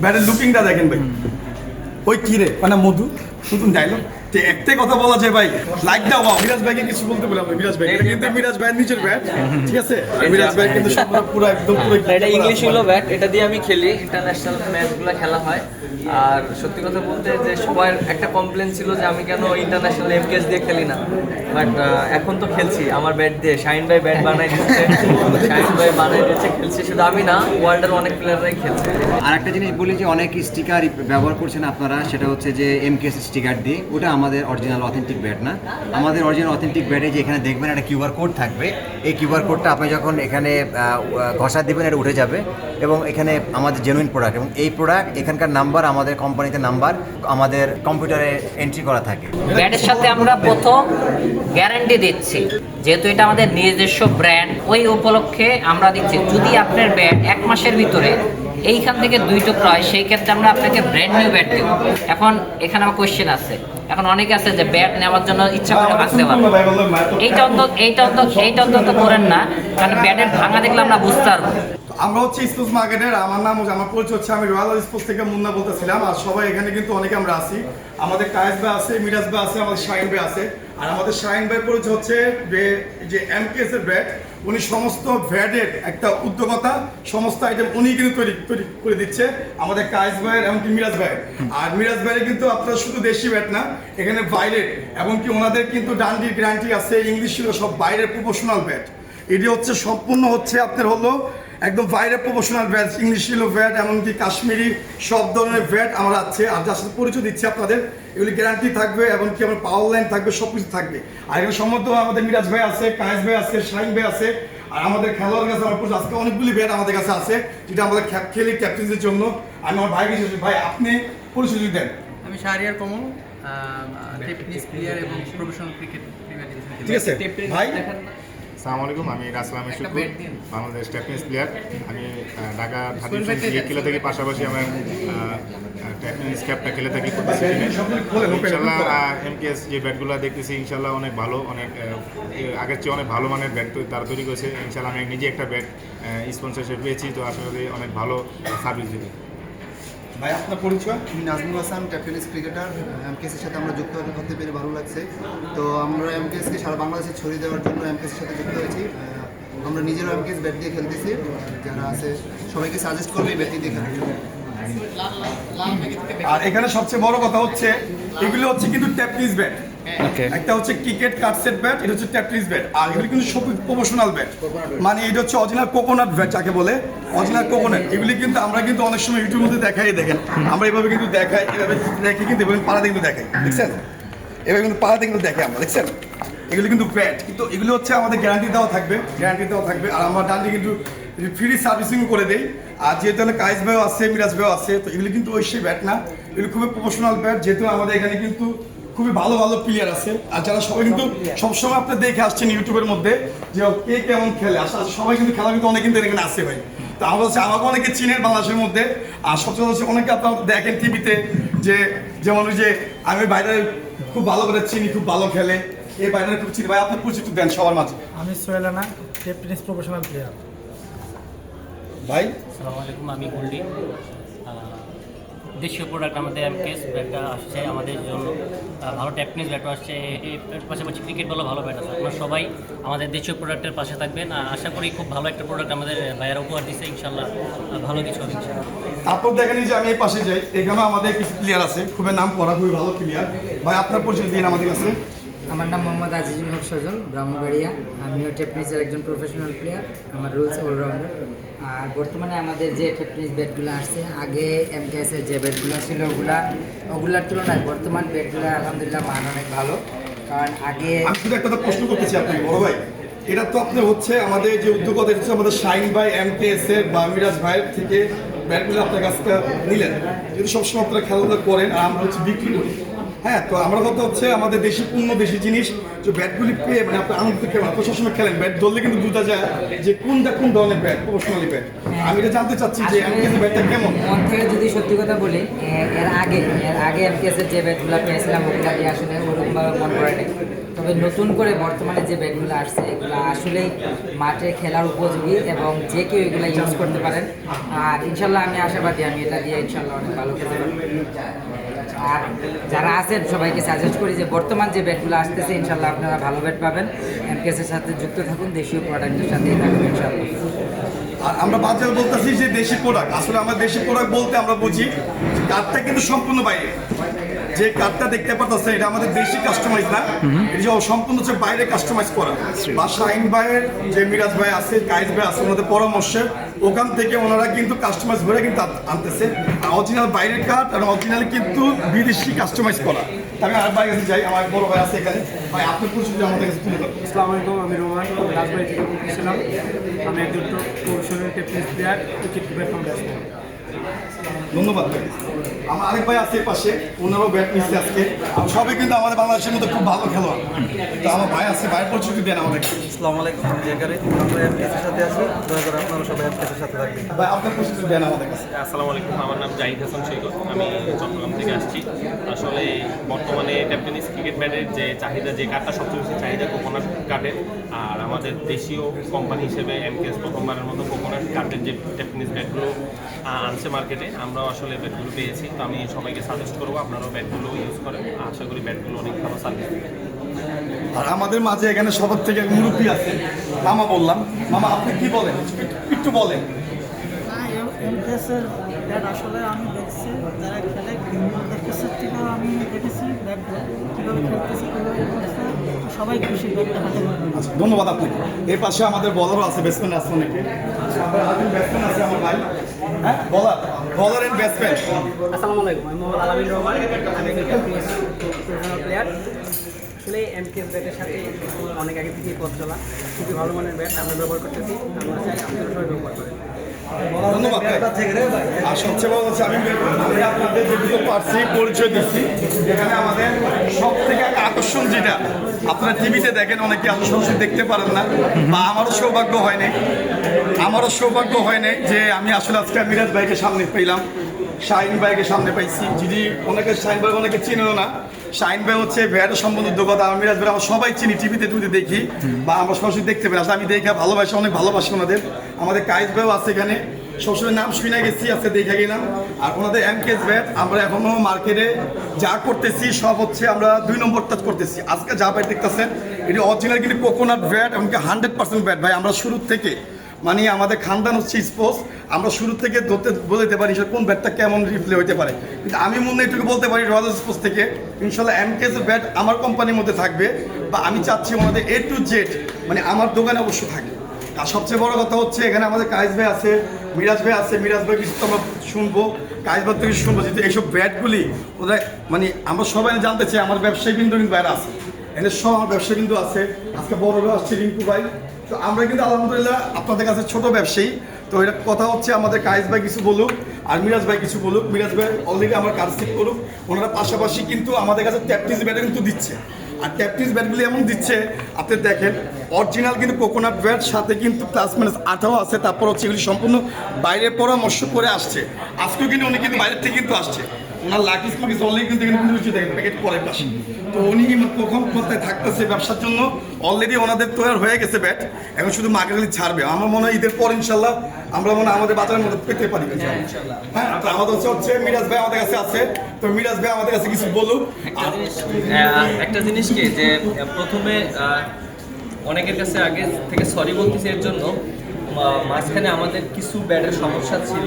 ব্যাটের লুকিংটা দেখেন ভাই, ওই কি রে মানে মধু নতুন ডায়লগ। তো একটাই কথা বলা যায় ভাই, লাইক দাও। মিরাজ ভাইকে কিছু বলতে বললাম না, মিরাজ ভাই এটা কিন্তু মিরাজ ভাইয়ের নিজের ব্যাট, ঠিক আছে? মিরাজ ভাই কিন্তু সম্পূর্ণ পুরো একদম পুরো এটা ইংলিশ হলো ব্যাট, এটা দিয়ে আমি খেলি, ইন্টারন্যাশনাল ম্যাচগুলো খেলা হয়। আর সত্যি কথা বলতে যে সবার একটা কমপ্লেন ছিল যে আমি কেন ইন্টারন্যাশনাল এমকেএস দিয়ে খেলি না, বাট এখন তো খেলছি আমার ব্যাট দিয়ে। শাহিন ভাই ব্যাট বানাই দিচ্ছে, শাহিন ভাই বানাই দিচ্ছে, খেলছি। শুধু আমি না, ওয়ার্ল্ডের অনেক প্লেয়াররাই খেলছে। আর একটা জিনিস বলি যে অনেক স্টিকার ব্যবহার করছেন আপনারা, সেটা হচ্ছে যে এমকেএস স্টিকার দিয়ে, ওটা আমাদের অরিজিনাল অথেন্টিক ব্যাট না। আমাদের অরিজিনাল অথেন্টিক ব্যাটে যে এখানে দেখবেন একটা কিউআর কোড থাকবে, এই কিউআর কোডটা আপনি যখন এখানে ঘষা দিবেন এটা উঠে যাবে এবং এখানে আমাদের জেনুইন প্রোডাক্ট, এবং এই প্রোডাক্ট এখানকার নাম্বার আমাদের কোম্পানিতে নাম্বার আমাদের কম্পিউটারে এন্ট্রি করা থাকে। ব্যাটের সাথে আমরা প্রথম গ্যারান্টি দিচ্ছি, যেহেতু এটা আমাদের নিজস্ব ব্র্যান্ড, ওই উপলক্ষে আমরা দিচ্ছি যদি আপনার ব্যাট 1 মাসের ভিতরে এইখান থেকে 2 টুকরা হয়, সেই ক্ষেত্রে আমরা আপনাকে ব্র্যান্ড নিউ ব্যাট দেব। এখন এখানে আমার কোয়েশ্চেন আছে, এখন অনেকে আছে যে ব্যাট নেওয়ার জন্য ইচ্ছা করে ভাঙতে পারবো, এইটা অন্তত করেন না, কারণ ব্যাটের ভাঙা দেখলে আমরা বুঝতে পারবো। আমরা হচ্ছে স্পোর্টস মার্কেটের, আমার নাম হচ্ছে, আমার পরিচয় হচ্ছে, আমি রয়্যাল স্পোর্টস থেকে মুন্না বলতেছিলাম। আর সবাই এখানে কিন্তু অনেকে আমরা আছি, আমাদের কায়েস ভাই আছে, মিরাজ ভাই আছে, আমাদের শাহিন ভাই আছে। আর আমাদের শাহিন ভাই পরিচয় হচ্ছে যে এমকেএস এর ব্যাট, উনি সমস্ত ব্যাটের একটা উদ্যোগতা, সমস্ত আইটেম উনি কিন্তু তৈরি করে দিচ্ছে আমাদের কায়েস ভাইয়ের, এমনকি মিরাজ ভাইয়ের। আর মিরাজ ভাইয়ের কিন্তু আপনার শুধু দেশি ব্যাট না, এখানে বাইরের, এমনকি ওনাদের কিন্তু ডান্ডির গ্যারান্টি আছে, ইংলিশ ছিল সব বাইরের প্রফেশনাল ব্যাট। এটি হচ্ছে সম্পূর্ণ হচ্ছে আপনার হলো একদম বাইরে প্রফেশনাল ব্যাট, ইংলিশ ছিল ব্যাট, এমনকি কাশ্মীরি সব ধরনের ব্যাট আমার আছে। আর যার সাথে পরিচয় দিচ্ছি আপনাদের, এগুলি গ্যারান্টি থাকবে, এমনকি আমার পাওয়ার লাইন থাকবে, সব কিছু থাকবে। আর এখানে সম্মত আমাদের মিরাজ ভাই আছে, কায়েস ভাই আছে, শাহিন ভাই আছে। আর আমাদের খেলোয়াড় কাছে আমার আজকে অনেকগুলি ব্যাট আমাদের কাছে আছে, যেটা আমাদের খেলি ক্যাপ্টেন্সির জন্য। আমি আমার ভাইকে ভাই আপনি পরিচয় দেন। আমি শাহরিয়ার কমল, টেনিস প্লেয়ার এবং প্রফেশনাল ক্রিকেট প্রিমিয়ার ডিভিশন। ঠিক আছে ভাই। আসসালামু আলাইকুম, আমি রাসলাম শুকুর, বাংলাদেশ টেনিস প্লেয়ার। আমি ঢাকা কিলো থেকে পাশাপাশি আমার টেনিস ক্যাপটা খেলে থাকি। ইনশাল্লাহ এমকেএস যে ব্যাটগুলো দেখতেছি ইনশাল্লাহ অনেক ভালো, অনেক আগের চেয়ে অনেক ভালো মানের ব্যাট তারা তৈরি করেছে। ইনশাল্লাহ আমি নিজে একটা ব্যাট স্পন্সরশিপ পেয়েছি, তো আশা করি অনেক ভালো সার্ভিস দেবে। ভাই আপনার পরিচয়? আমি নাজমুল হাসান, টেনিস ক্রিকেটার। এমকেএসের সাথে আমরা যুক্ত হতে পেরে ভালো লাগছে। তো আমরা এমকেএসকে সারা বাংলাদেশে ছড়িয়ে দেওয়ার জন্য এমকেএসের সাথে যুক্ত হয়েছি। আমরা নিজেরও এমকেএস ব্যাট দিয়ে খেলতেছি, যারা আছে সবাইকে সাজেস্ট করবে এই ব্যাটটি দিয়ে খেলার জন্য। আর এখানে সবচেয়ে বড় কথা হচ্ছে এগুলো হচ্ছে কিন্তু ট্যাপনিস ব্যাট। একটা হচ্ছে ক্রিকেট কাট সেট ব্যাট, এটা হচ্ছে ট্যাপনিস ব্যাট। আর এগুলো কিন্তু সব প্রফেশনাল ব্যাট, মানে এটা হচ্ছে অরিজিনাল কোকোনাট ব্যাট যাকে বলে, অরিজিনাল কোকোনাট। এগুলি কিন্তু আমরা কিন্তু অনেক সময় ইউটিউবের মধ্যে দেখাই, দেখেন আমরা এভাবে কিন্তু দেখাই, এভাবে দেখি কিন্তু এভাবে পাড়াতে কিন্তু দেখাই, দেখছেন? এভাবে কিন্তু পাড়াতে কিন্তু দেখে আমরা, দেখছেন? এগুলো কিন্তু ব্যাট, কিন্তু এগুলো হচ্ছে আমাদের গ্যারান্টি দেওয়া থাকবে, গ্যারান্টি দেওয়া থাকবে। আর আমরা ডান্ডি কিন্তু ফ্রি সার্ভিসিং করে দেই। আর যেহেতু কায়েস ভাইও আছে, মিরাজ ভাইও আছে, তো এগুলো কিন্তু ওই সেই ব্যাট না, এগুলো খুবই প্রফেশনাল ব্যাট। যেহেতু আমাদের এখানে কিন্তু খুবই ভালো ভালো প্লেয়ার আছে, আর যারা সবাই কিন্তু সবসময় আপনি দেখে আসছেন ইউটিউবের মধ্যে যে কে কেমন খেলে, আসলে সবাই কিন্তু খেলা কিন্তু অনেক কিন্তু এখানে আসছে ভাই। তো আমার হচ্ছে আমাকে অনেকে চিনেন বাংলাদেশের মধ্যে। আর সবচেয়ে হচ্ছে অনেকে আপনারা দেখেন টিভিতে, যে যেমন ওই যে আমি বাইরে খুব ভালো করে চিনি, খুব ভালো খেলে, এই বাইরে খুব চিনি। ভাই আপনার পরিচিত দেন সবার মাঝে। আমি Sohel Rana, tennis professional player. ভাই আসসালামু আলাইকুম, আমি গোল্ডি। দেশীয় প্রোডাক্ট আমাদের এমকেএস ব্যাটটা আসছে আমাদের জন্য, ভালো টেনিস ব্যাটও আসছে, এর পাশাপাশি ক্রিকেট বলো ভালো ব্যাট আছে। আপনারা সবাই আমাদের দেশীয় প্রোডাক্টের পাশে থাকবেন। আশা করি খুব ভালো একটা প্রোডাক্ট আমাদের ভাইয়েরা উপহার দিচ্ছে, ইনশাল্লাহ ভালো কিছু হবে ইনশাল্লাহ। তারপর দেখেন যে আমি এই পাশে যাই, এখানেও আমাদের কিছু প্লেয়ার আছে, খুবই নাম করা, খুবই ভালো প্লেয়ার। ভাই আপনার পরিচয় দিন আমাদের কাছে। আমার নাম মোহাম্মদ আজিজুল হক সজল, ব্রাহ্মণবাড়িয়া। আমিও টেনিসের একজন প্রফেশনাল প্লেয়ার, আমার রুলস অলরাউন্ডার। আর বর্তমানে আমাদের যে টেনিস ব্যাটগুলো আসছে, আগে এমকেএসের যে ব্যাটগুলো ছিল ওগুলার তুলনায় বর্তমান ব্যাটগুলো আলহামদুলিল্লাহ মান অনেক ভালো। কারণ আগে আমি শুধু একটা প্রশ্ন করতেছি আপনাকে বড় ভাই, এটা তো আপনার হচ্ছে আমাদের যে উদ্যোগতা হচ্ছে আমাদের শাহিন ভাই এমকেএস এর বা মিরাজ ভাইয়ের থেকে ব্যাটগুলো আপনার কাছ থেকে নিলেন, যদি সবসময় আপনারা খেলাধুলা করেন আর আমরা হচ্ছে বিক্রি করি, হ্যাঁ, তো আমরা কথা হচ্ছে আমাদের দেশি পণ্য, দেশি জিনিস যে ব্যাটগুলি পেয়ে মানে আপনি আনন্দ খেলেন, আপনি সবসময় খেলেন, ব্যাট ধরলে কিন্তু বোঝা যায় যে কোনটা কোন ধরনের ব্যাট, প্রফেশনালি ব্যাট। আমি এটা জানতে চাচ্ছি যে এমকেএস ব্যাটটা কেমন। মন থেকে যদি সত্যি কথা বলি, এর আগে এমকেএসের যে ব্যাটগুলো পেয়েছিলাম ওগুলো দিয়ে আসলে ওরকমভাবে মন করে নেই। তবে নতুন করে বর্তমানে যে ব্যাটগুলো আসছে এগুলো আসলেই মাঠে খেলার উপযোগী এবং যে কেউ এগুলো ইউজ করতে পারেন। আর ইনশাল্লাহ আমি আশাবাদী আমি এটা দিয়ে ইনশাল্লাহ অনেক ভালো খেলতে পারবো। আর যারা আছেন সবাইকে সাজেস্ট করি যে বর্তমান যে ব্যাটগুলো আসতেছে ইনশাল্লাহ আপনারা ভালো ব্যাট পাবেন। এমকেএসের সাথে যুক্ত থাকুন, দেশীয় প্রোডাক্টের সাথেই থাকুন ইনশাল্লাহ। আর আমরা বাজার বলতেছি যে দেশি প্রোডাক্ট, আসলে আমরা দেশি প্রোডাক্ট বলতে আমরা বুঝি কাঠটা কিন্তু সম্পূর্ণ বাইরে। যে কাঠটা দেখতে পাচ্ছেন এটা আমাদের দেশি কাস্টমাইজ না, এটা যে সম্পূর্ণ হচ্ছে বাইরে কাস্টমাইজ করা। বা শাহিন ভাইয়ের যে মিরাজ ভাই আছে, কাইজ ভাই আছে, ওনাদের পরামর্শে ওখান থেকে ওনারা কিন্তু কাস্টমাইজ করে কিন্তু আনতেছে। আর অরিজিনাল বাইরের কাঠ আর অরিজিনাল কিন্তু বিদেশি কাস্টমাইজ করা। আমি আর ভাই কাছে যাই, আমার বড় ভাই আছে এখানে। ভাই আপনার পরিচয় আমাদের কাছে তুলে ধরুন। আসসালামু আলাইকুম, আমি রোমান রাজবাড়ি থেকে বলতেছিলাম। আমি একজন professional tennis player, wicket keeper from batsman. ধন্যবাদ ভাই। আমার আরেক ভাই আছে পাশে, ওনারও ব্যাট নিচ্ছে আজকে। সবাই কিন্তু আমাদের বাংলাদেশের মধ্যে খুব ভালো খেলোয়াড়। তো আমার ভাই আছে, ভাইয়ের পরিচয় দেন আমাদের। আসসালামু আলাইকুম, আমি জেকারি, আমরা এমকেএসের সাথে আছি। দয়া করে আপনারা সবাই এমকেএসের সাথে থাকবেন। ভাই আপনার পরিচয় দেন আমাদের কাছে। আসসালামু আলাইকুম, আমার নাম জাহিদ হাসান সৈকত, আমি চট্টগ্রাম থেকে আসছি। আসলে বর্তমানে টেনিস ক্রিকেট ব্যাটের যে চাহিদা, যে কাঠটা সবচেয়ে বেশি চাহিদা কোকোনাট কাঠের। আর আমাদের দেশীয় কোম্পানি হিসেবে এমকেএস প্রথমবারের মতো কোকোনাট কাঠের যে টেনিস ব্যাটগুলো আনছে মার্কেটে, আমরাও আসলে ব্যাটগুলো পেয়েছি। তো আমি সবাইকে সাজেস্ট করবো আপনারাও ব্যাটগুলো ইউজ করেন। আশা করি ব্যাটগুলো অনেক ভালো সার্ভিস দেবে। আর আমাদের মাঝে এখানে সবার থেকে মুরব্বী আছে, মামা বললাম। মামা আপনি কি বলেন, একটু বলেন। এমকেএসের ব্যাট আসলে আমি দেখছি যারা খেলে, এমকেএসের থেকেও আমি দেখেছি ব্যাটগুলো কীভাবে খেলতেছে, কীভাবে করছে, সবাই খুশি ব্যাটটা হাতে। আচ্ছা, ধন্যবাদ আপনাকে। এর পাশে আমাদের বলারও আছে, ব্যাটসম্যান আছে অনেকে। ব্যাটসম্যান আছে আমার ভাই, হ্যাঁ বলার এন্ড ব্যাটসম্যান। আসসালামু আলাইকুম, আমি মোহাম্মদ আলামিন রহমান, আমি একজন টেনিস প্রফেশনাল প্লেয়ার। আসলে এমকেএস ব্যাটের সাথে অনেক আগে থেকেই পথ চলা, খুবই ভালো মানের ব্যাট আমরা ব্যবহার করতেছি। আমরা চাই আপনারা সবাই ব্যবহার করেন। ধন্যবাদ ভাই। আর সবচেয়ে বড় হচ্ছে আমি আপনাদের যেগুলো পারছি পরিচয় দিচ্ছি। এখানে আমাদের সব থেকে আকর্ষণ যেটা আপনারা টিভিতে দেখেন, অনেকে আসলে সরাসরি দেখতে পারেন না, বা আমারও সৌভাগ্য হয় নাই যে আমি আসলে আজকে মিরাজ ভাইকে সামনে পেলাম, শাহিন ভাইকে সামনে পাইছি। যদি অনেকে শাহিন ভাই অনেকে চিনেও না, শাহিন ভাই হচ্ছে ভ্যাটের সম্বন্ধ উদ্যোগতা। আমি মিরাজ ভাই আমরা সবাই চিনি, টিভিতে দেখি বা আমরা সরাসরি দেখতে পাই। আসলে আমি দেখে ভালোবাসি, অনেক ভালোবাসি ওনাদের। আমাদের কাইজ ভাইও আছে এখানে, সবসময় নাম শুনে গেছি, আজকে দেখে গেলাম। আর ওনাদের এমকেএস ব্যাট আমরা এখনো মার্কেটে যা করতেছি সব হচ্ছে আমরা 2 নম্বর টাচ করতেছি। আজকে যা ব্যাট দেখতেছেন এটি অরিজিনাল কিন্তু কোকোনাট ব্যাট, এমনকি 100% ব্যাট। ভাই আমরা শুরু থেকে মানে আমাদের খানদান হচ্ছে স্পোর্টস, আমরা শুরু থেকে বলতে পারি কোন ব্যাটটা কেমন রিপ্লে হতে পারে। কিন্তু আমি মনে এটুকু বলতে পারি রয়্যাল স্পোর্টস থেকে ইনশাল্লাহ এমকেএস ব্যাট আমার কোম্পানির মধ্যে থাকবে, বা আমি চাচ্ছি ওনাদের A to Z মানে আমার দোকানে অবশ্যই থাকবে। আর সবচেয়ে বড় কথা হচ্ছে এখানে আমাদের কাইজ ভাই আছে, মিরাজ ভাই আছে। মিরাজ ভাই কিছু তো আমরা শুনবো, কাইজ ভাই থেকে শুনবো, যেহেতু এইসব ব্যাটগুলি ওরা মানে আমরা সবাই জানতে চাই। আমার ব্যবসায়ী কিন্তু বাইরে আছে, এখানে সব আমার ব্যবসায়ী কিন্তু আছে। আজকে বড় ভাই আসছে রিঙ্কু ভাই। তো আমরা কিন্তু আলহামদুলিল্লাহ আপনাদের কাছে ছোট ব্যবসায়ী। তো এটা কথা হচ্ছে আমাদের কাইজ ভাই কিছু বলুক আর মিরাজ ভাই কিছু বলুক। মিরাজ ভাই অলরেডি আমার কাজ ঠিক করুক। ওনারা পাশাপাশি কিন্তু আমাদের কাছে ট্যাপটিস ব্যাটও কিন্তু দিচ্ছে। আর ট্যাপটিস ব্যাটগুলি এমন দিচ্ছে আপনি দেখেন, অরিজিনাল কিন্তু কোকোনাট ব্যাট, সাথে কিন্তু প্লাস মাইনাস 18 আছে। তারপর হচ্ছে এগুলি সম্পূর্ণ বাইরের পরামর্শ করে আসছে। আজকেও কিন্তু উনি কিন্তু বাইরের থেকে কিন্তু আসছে, ওনার লাকিস মাকিস অলরেডি কিন্তু এখানে রুচি দেখেন প্যাকেট পরে পাশে। তো উনি কখন কোথায় থাকতেছে ব্যবসার জন্য অলরেডি ওনাদের তৈরি হয়ে গেছে ব্যাট, এখন শুধু মার্কেটে ছাড়বে। আমার মনে হয় ঈদের পর ইনশাল্লাহ আমরা মনে হয় আমাদের বাজারের মধ্যে পেতে পারি। হ্যাঁ, তো আমাদের হচ্ছে মিরাজ ভাই আমাদের কাছে আছে। তো মিরাজ ভাই আমাদের কাছে কিছু বলুক। একটা জিনিস কি যে প্রথমে অনেকের কাছে আগে থেকে সরি বলতেছি এর জন্য, মাঝখানে আমাদের কিছু ব্যাটের সমস্যা ছিল,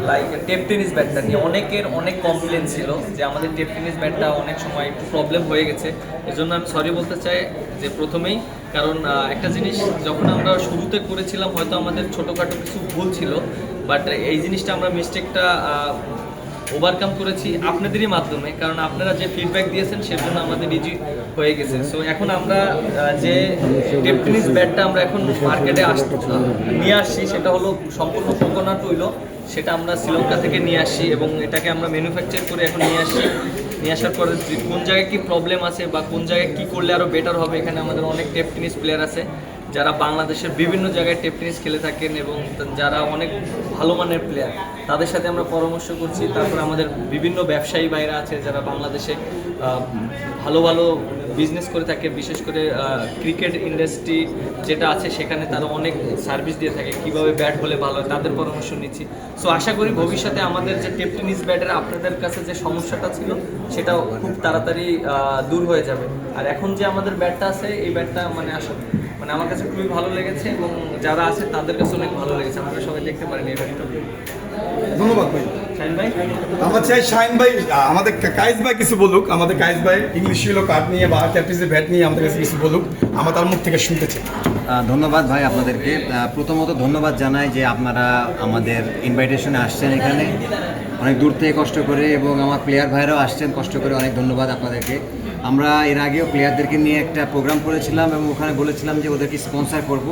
লাইক টেপ টেনিস ব্যাটটা নিয়ে অনেকের অনেক কমপ্লেন ছিল যে আমাদের টেপ টেনিস ব্যাটটা অনেক সময় একটু প্রবলেম হয়ে গেছে। এর জন্য আমি সরি বলতে চাই যে প্রথমেই, কারণ একটা জিনিস যখন আমরা শুরুতে করেছিলাম হয়তো আমাদের ছোটোখাটো কিছু ভুল ছিল, বাট এই জিনিসটা আমরা মিস্টেকটা ওভারকাম করেছি আপনাদেরই মাধ্যমে, কারণ আপনারা যে ফিডব্যাক দিয়েছেন সেজন্য আমাদের ইজি হয়ে গেছে। সো এখন আমরা যে টেপ টেনিস ব্যাটটা আমরা এখন মার্কেটে নিয়ে আসছি সেটা হলো সম্পূর্ণ কোকোনাট হইল, সেটা আমরা শ্রীলঙ্কা থেকে নিয়ে আসছি এবং এটাকে আমরা ম্যানুফ্যাকচার করে এখন নিয়ে আসছি। নিয়ে আসার পরে যে কোন জায়গায় কী প্রবলেম আছে বা কোন জায়গায় কী করলে আরও বেটার হবে, এখানে আমাদের অনেক টেপ টেনিস প্লেয়ার আছে যারা বাংলাদেশের বিভিন্ন জায়গায় টেপ টেনিস খেলে থাকেন এবং যারা অনেক ভালো মানের প্লেয়ার, তাদের সাথে আমরা পরামর্শ করছি। তারপর আমাদের বিভিন্ন ব্যবসায়ী ভাইরা আছে যারা বাংলাদেশে ভালো ভালো বিজনেস করে থাকে, বিশেষ করে ক্রিকেট ইন্ডাস্ট্রি যেটা আছে সেখানে তারা অনেক সার্ভিস দিয়ে থাকে, কীভাবে ব্যাট হলে ভালো হয় তাদের পরামর্শ নিচ্ছি। সো আশা করি ভবিষ্যতে আমাদের যে টেপ টেনিস ব্যাটের আপনাদের কাছে যে সমস্যাটা ছিল সেটাও খুব তাড়াতাড়ি দূর হয়ে যাবে। আর এখন যে আমাদের ব্যাটটা আছে এই ব্যাটটা মানে আমার কাছে খুবই ভালো লেগেছে এবং যারা আছে তাদের কাছে অনেক ভালো লেগেছে। আপনারা সবাই দেখতে পারেন এই ব্যাটটা। ধন্যবাদ ভাই। শাহিন ভাই, আমরা চাই শাহিন ভাই আমাদের কাইস ভাই কিছু বলুক, আমাদের কাইস ভাই ইংলিশ কার্ড নিয়ে বা ক্যাপ্টেন্সি ব্যাট নিয়ে আমাদের কাছে কিছু বলুক, আমরা তার মুখ থেকে শুনতে চাই। ধন্যবাদ ভাই আপনাদেরকে। প্রথমত ধন্যবাদ জানাই যে আপনারা আমাদের ইনভাইটেশনে আসছেন এখানে অনেক দূর থেকে কষ্ট করে, এবং আমার প্লেয়ার ভাইরাও আসছেন কষ্ট করে, অনেক ধন্যবাদ আপনাদেরকে। আমরা এর আগেও প্লেয়ারদেরকে নিয়ে একটা প্রোগ্রাম করেছিলাম এবং ওখানে বলেছিলাম যে ওদেরকে স্পন্সর করব।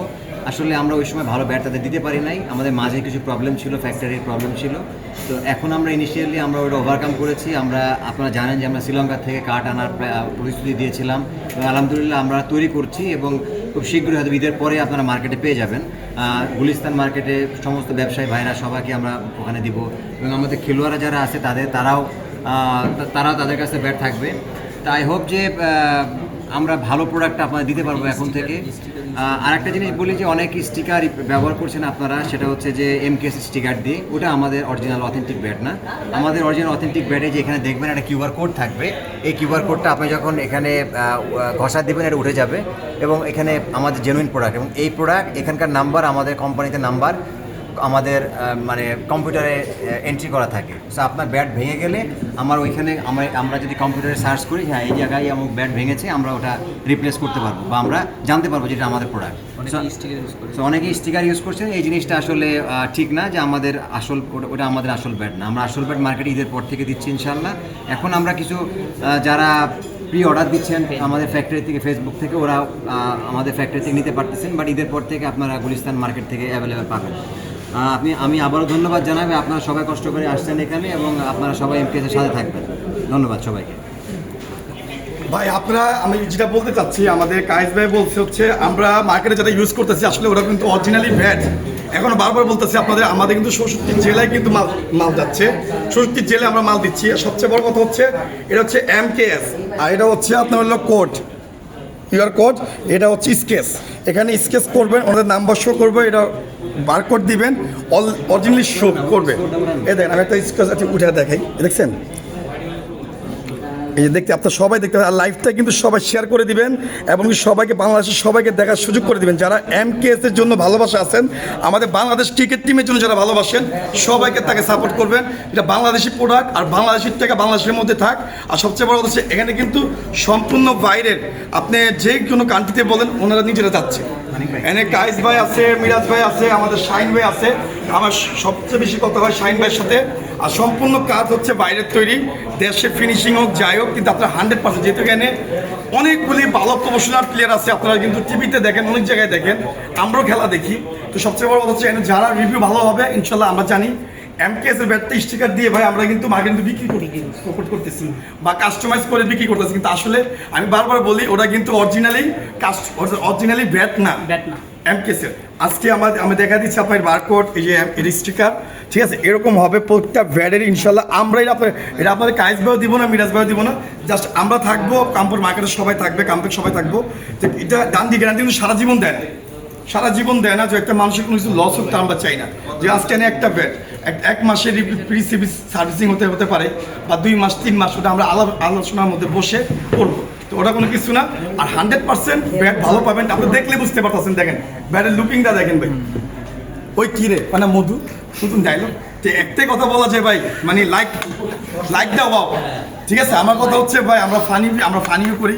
আসলে আমরা ওই সময় ভালো ব্যাট তাদের দিতে পারি নাই, আমাদের মাঝে কিছু প্রবলেম ছিল, ফ্যাক্টরির প্রবলেম ছিল। তো এখন আমরা ইনিশিয়ালি আমরা ওটা ওভারকাম করেছি। আপনারা জানেন যে আমরা শ্রীলঙ্কা থেকে কাঠ আনার প্রতিশ্রুতি দিয়েছিলাম এবং আলহামদুলিল্লাহ আমরা তৈরি করছি এবং খুব শীঘ্রই হয়তো ঈদের পরে আপনারা মার্কেটে পেয়ে যাবেন। গুলিস্তান মার্কেটে সমস্ত ব্যবসায়ী ভাইরা সবাইকে আমরা ওখানে দিব এবং আমাদের খেলোয়াড়রা যারা আছে তারাও তাদের কাছে ব্যাট থাকবে। তাই হোপ যে আমরা ভালো প্রোডাক্ট আপনারা দিতে পারবো এখন থেকে। আর একটা জিনিস বলি যে অনেক স্টিকার ব্যবহার করছেন আপনারা, সেটা হচ্ছে যে এমকেএস স্টিকার দিয়ে, ওটা আমাদের অরিজিনাল অথেন্টিক ব্যাট না। আমাদের অরিজিনাল অথেন্টিক ব্যাটে যে এখানে দেখবেন একটা কিউআর কোড থাকবে, এই কিউআর কোডটা আপনি যখন এখানে ঘষা দেবেন এটা উঠে যাবে এবং এখানে আমাদের জেনুইন প্রোডাক্ট, এবং এই প্রোডাক্ট এখানকার নাম্বার আমাদের কোম্পানিতে নাম্বার আমাদের মানে কম্পিউটারে এন্ট্রি করা থাকে। সো আপনার ব্যাট ভেঙে গেলে আমরা যদি কম্পিউটারে সার্চ করি হ্যাঁ এই জায়গায় আমার ব্যাট ভেঙেছে, আমরা ওটা রিপ্লেস করতে পারবো বা আমরা জানতে পারবো যেটা আমাদের প্রোডাক্ট। সো অনেকেই স্টিকার ইউজ করছেন, এই জিনিসটা আসলে ঠিক না যে আমাদের ওটা আমাদের আসল ব্যাট না। আমরা আসল ব্যাট মার্কেটে ঈদের পর থেকে দিচ্ছি ইনশাল্লাহ। এখন আমরা কিছু যারা প্রি অর্ডার দিচ্ছেন আমাদের ফ্যাক্টরি থেকে, ফেসবুক থেকে, ওরা আমাদের ফ্যাক্টরি থেকে নিতে পারতেছেন, বাট ঈদের পর থেকে আপনারা গুলিস্তান মার্কেট থেকে অ্যাভেলেবেল পাবেন। আমি আবারও ধন্যবাদ জানাবো, আপনারা সবাই কষ্ট করে আসছেন এখানে এবং আপনারা সবাই এমকেএসের সাথে থাকবেন। ধন্যবাদ সবাইকে। ভাই আমি যেটা বলতে চাচ্ছি, আমাদের কাইস ভাই বলছে হচ্ছে আমরা মার্কেটে যেটা ইউজ করতেছি আসলে ওরা কিন্তু অরিজিনালি ব্যাট। এখন বারবার বলতেছি আমাদের কিন্তু 64 জেলায় কিন্তু মাল যাচ্ছে, 64 জেলায় আমরা মাল দিচ্ছি। আর সবচেয়ে বড় কথা হচ্ছে এটা হচ্ছে এমকেএস, আর এটা হচ্ছে আপনার হলো কোড, কিউআর কোড, এটা হচ্ছে স্কেচ। এখানে স্কেচ করবেন, ওনাদের নাম্বার শো করবে, এটা বারকোড দিবেন, অরিজিনালি শো করবে। এই দেখেন আমি একটা স্কেচ উঠে দেখাই, দেখছেন এই যে দেখতে আপনারা সবাই দেখতে পাবেন। আর লাইভটা কিন্তু সবাই শেয়ার করে দিবেন এবং সবাইকে বাংলাদেশের সবাইকে দেখার সুযোগ করে দিবেন। যারা এমকেএস এর জন্য ভালোবাসা আছেন, আমাদের বাংলাদেশ ক্রিকেট টিমের জন্য যারা ভালোবাসেন, সবাইকে তাকে সাপোর্ট করবেন। এটা বাংলাদেশি প্রোডাক্ট, আর বাংলাদেশের টাকা বাংলাদেশের মধ্যে থাক। আর সবচেয়ে বড় কথা হচ্ছে এখানে কিন্তু সম্পূর্ণ বাইরের, আপনি যে কোনো কান্ট্রিতে বলেন ওনারা নিজেরা যাচ্ছে। এখানে কাইস ভাই আছে, মিরাজ ভাই আছে, আমাদের শাহিন ভাই আছে। আমার সবচেয়ে বেশি কথা হয় শাহিন ভাইয়ের সাথে। আর সম্পূর্ণ কাজ হচ্ছে বাইরের তৈরি, দেশের ফিনিশিং হোক যাই হোক, কিন্তু আপনারা 100%, যেহেতু এখানে অনেকগুলি ভালো প্রফেশনাল প্লেয়ার আছে, আপনারা কিন্তু টিভিতে দেখেন, অনেক জায়গায় দেখেন, আমরাও খেলা দেখি। তো সবচেয়ে বড় কথা হচ্ছে এখানে যারা রিভিউ ভালো হবে ইনশাল্লাহ আমরা জানি। এমকেএসের ব্যাটটা স্টিকার দিয়ে ভাই আমরা কিন্তু মার্কেটে বিক্রি করতেছি বা কাস্টমাইজ করে বিক্রি করতেছি, কিন্তু আসলে আমি বারবার বলি ওটা কিন্তু অরিজিনালি ব্যাট না এমকেএসের। আজকে আমি দেখা দিচ্ছি আপনার বারকোড, এই যে এর স্টিকার, ঠিক আছে, এরকম হবে প্রত্যেকটা ব্যাটের ইনশাল্লাহ। আমরা এটা আপনাদের কাইস ভাইও দিব না, মিরাজ ভাইও দিব না, জাস্ট আমরা থাকবো, কামপুর মার্কেটের সবাই থাকবে, কামপুর সবাই থাকবো। যে এটা গান্ধী গ্যারান্টি কিন্তু সারা জীবন দেয় না, যে একটা মানুষের কোনো কিছু লস হতে আমরা চাই না। যে আজকে একটা ব্যাট এক মাসের সার্ভিসিং হতে পারে বা 2 মাস 3 মাস, ওটা আমরা আলোচনার মধ্যে বসে করবো। তো ওটা কোনো কিছু না। আর 100% ব্যাট ভালো পাবেন, আপনি দেখলে বুঝতে পারতেছেন। দেখেন ব্যাটের লুকিংটা দেখেন ভাই, ওই কী রে মানে মধু নতুন ডায়লগ। তো একটাই কথা বলা যায় ভাই, মানে লাইক দাও বাও, ঠিক আছে। আমার কথা হচ্ছে ভাই আমরা ফানিও করি,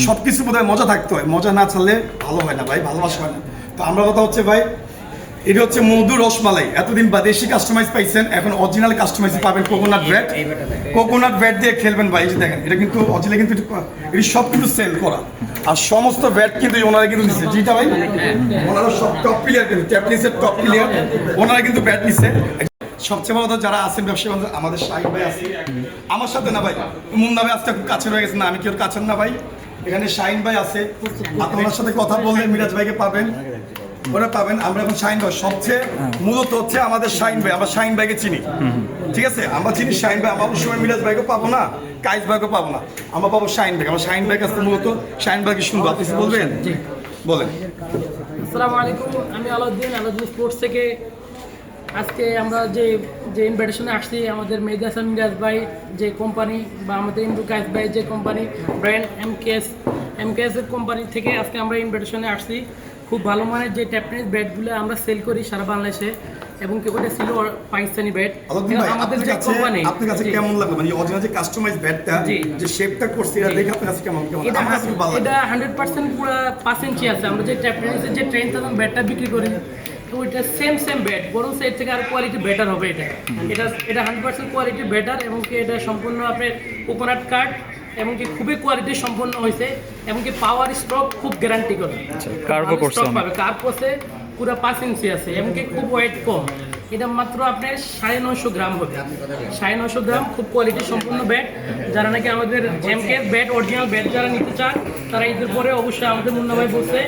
সব কিছু বোধহয় মজা থাকতে হয়, মজা না ছাড়লে ভালো হয় না ভাই, ভালোবাসা হয় না। তো আমরা কথা হচ্ছে ভাই, এটা হচ্ছে মধু রসমালাই, এতদিন বা দেশি কাস্টমাইজ পাইছেন, এখন অরিজিনাল কাস্টমাইজ পাবেন কোকোনাট ব্যাট দিয়ে খেলবেন ভাই। এই যে দেখেন এটা কিন্তু অরিজিনাল, কিন্তু এটা সব কিন্তু সেল করা, আর সমস্ত ব্যাট কিন্তু ওনারা কিন্তু নিচ্ছে, যেটা ভাই ওনারা সব টপ প্লেয়ার, কিন্তু ট্যাপনিসের টপ প্লেয়ার, ওনারা কিন্তু ব্যাট নিচ্ছে। সবচেয়ে বড় কথা যারা আছেন ব্যবসায়ী বান্ধব, আমাদের শাহিন ভাই আছে আমার সাথে না ভাই, মুন্না ভাই আজকে খুব কাছে হয়ে গেছে না, আমি কেউ কাছের না ভাই। এখানে শাহিন ভাই আছে, আপনার সাথে কথা বললে মিরাজ ভাইকে পাবেন, ওরা পাবেন। আমরা এখন শাহিন ভাই সবচেয়ে মূলত হচ্ছে আমাদের শাহিন ভাই, আমরা শাহিন ভাইকে চিনি, ঠিক আছে, আমরা চিনি শাহিন ভাই। আমরা সময় মিরাজ ভাইকে পাবো না, কাইস ভাইকে পাবো না, আমরা পাবো শাহিন ভাই। আমরা শাহিন ভাইয়ের কাছে মূলত শাহিন ভাইকে শুনবো। আপনি কিছু বলবেন? বলেন। আসসালামু আলাইকুম, আমি আলাউদ্দিন স্পোর্টস থেকে। আজকে আমরা যে ইনভাইটেশনে আসছি, আমাদের মেহেদী হাসান মিরাজ ভাই যে কোম্পানি বা আমাদের ইমরু কায়েস ভাই যে কোম্পানি ব্র্যান্ড এমকেএস এর কোম্পানি থেকে আজকে আমরা ইনভাইটেশনে আসছি। খুব ভালো মানের যে ট্যাপটেনিস ব্যাটগুলো আমরা সেল করি সারা বাংলাদেশে, এবং কি ওটা ছিল পাকিস্তানি ব্যাট। আমাদের যে কোম্পানি, আপনার কাছে কেমন লাগলো মানে অরিজিনাল যে কাস্টমাইজ ব্যাটটা যে শেপটা করছে এটা দেখে আপনার কাছে কেমন কেমন? আমার কাছে খুব ভালো লাগে। এটা 100% পুরো 5 ইঞ্চি আছে। আমরা যে ট্যাপটেনিসের যে 10,000 ব্যাটটা বিক্রি করি, তো এটা সেম ব্যাট, বরং এর থেকে আর কোয়ালিটি বেটার হবে। এটা 100% কোয়ালিটি বেটার, এবং কি এটা সম্পূর্ণ আপনার কোকোনাট কাট, এবং কি খুবই কোয়ালিটি সম্পন্ন হয়েছে, এবং কি পাওয়ার স্ট্রোক খুব গ্যারান্টি করে। কার্ভও করছে, কার্ভে পুরো 5 ইঞ্চি আছে, এবং কি খুব ওয়েট কম। এটা মাত্র আপনার 950 গ্রাম হবে, 950 গ্রাম। খুব কোয়ালিটি সম্পূর্ণ ব্যাট। যারা নাকি আমাদের এমকেএস ব্যাট অরিজিনাল ব্যাট যারা নিতে চান, তারা ঈদের পরে অবশ্যই আমাদের মুন্না ভাই বলছে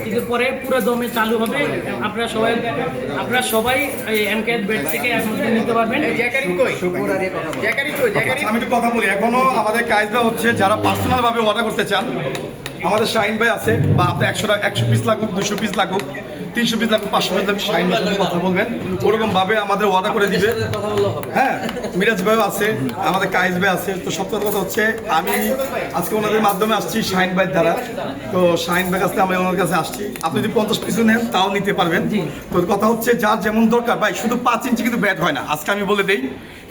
ঈদের পরে পুরো দমে চালু হবে। আপনারা সবাই এই এমকেএস ব্যাট থেকে আপনাদের নিতে পারবেন। আমি একটু কথা বলি। এখনো আমাদের কাজটা হচ্ছে যারা পার্সোনাল ভাবে অর্ডার করতে চান, আমাদের শাহিন ভাই আছে, বা আপনার 100 পিস লাগুক, 200 পিস লাগুক, 300 পিস লাগুক, 500 পিস লাগুক, শাহিন ভাইয়ের সাথে কথা বলবেন, ওরকম ভাবে আমাদের অর্ডার করে দিবে। হ্যাঁ, মিরাজ ভাইও আছে, আমাদের কাইস ভাই আছে। তো সবথেকে কথা হচ্ছে আমি আজকে ওনাদের মাধ্যমে আসছি শাহিন ভাইয়ের দ্বারা। তো শাহিন ভাইয়ের কাছে আমরা ওনার কাছে আসছি। আপনি যদি 50 পিসও নেন তাও নিতে পারবেন। তো কথা হচ্ছে যার যেমন দরকার ভাই, শুধু 5 ইঞ্চি কিন্তু ব্যাট হয় না। আজকে আমি বলে দিই,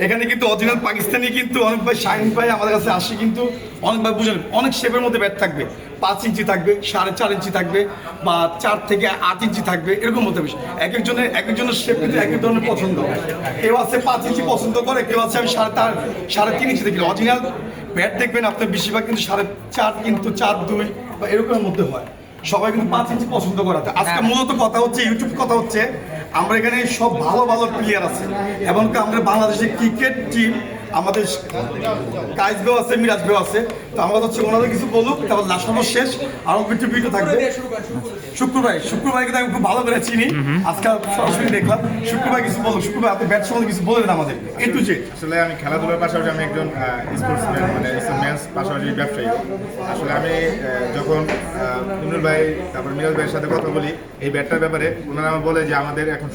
এখানে কিন্তু অরিজিনাল পাকিস্তানি কিন্তু অনেক ভাই শাহিন ভাই আমাদের কাছে আসি, কিন্তু অনেক ভাই বুঝেন অনেক শেপের মধ্যে ব্যাট থাকবে। 5 ইঞ্চি থাকবে, 4.5 ইঞ্চি থাকবে, বা 4 থেকে 8 ইঞ্চি থাকবে, এরকম মতো বেশি। এক একজনের শেপ কিন্তু এক এক ধরনের পছন্দ। কেউ আছে 5 ইঞ্চি পছন্দ করে, কেউ আছে আমি 3.5 ইঞ্চি দেখি। অরিজিনাল ব্যাট দেখবেন আপনার বেশিরভাগ কিন্তু 4.5, কিন্তু 4.2 বা এরকমের মধ্যে হয়। সবাই কিন্তু 5 ইঞ্চি পছন্দ করাতে। আজকে মূলত কথা হচ্ছে ইউটিউব কথা হচ্ছে, আমরা এখানে সব ভালো ভালো প্লেয়ার আছে, এবং আমাদের বাংলাদেশের ক্রিকেট টিম, আমাদের কাইস ভাই আছে, মিরাজ ভাই আছে। তো আমরা হচ্ছে ওনাদের কিছু বলুক, তারপর লাস্ট শেষ আরো কিছু ভিডিও থাকবে। শুক্রবার কিন্তু আমি খুব ভালো করে চিনি, আজকাল সরাসরি দেখলাম। শুক্রবার কিছু বলুন, শুক্রবার আপনি ব্যাট সম্বন্ধে কিছু বলবেন আমাদের। একটু যে আসলে আমি খেলাধুলার পাশাপাশি আমি একজন স্পোর্টসম্যান, মানে ম্যাচ পাশাপাশি ব্যবসায়ী। আসলে আমি যখন ইমরুল ভাই তারপর মিরাজ ভাইয়ের সাথে কথা বলি এই ব্যাটটার ব্যাপারে, ওনারা আমার বলে যে আমাদের এখন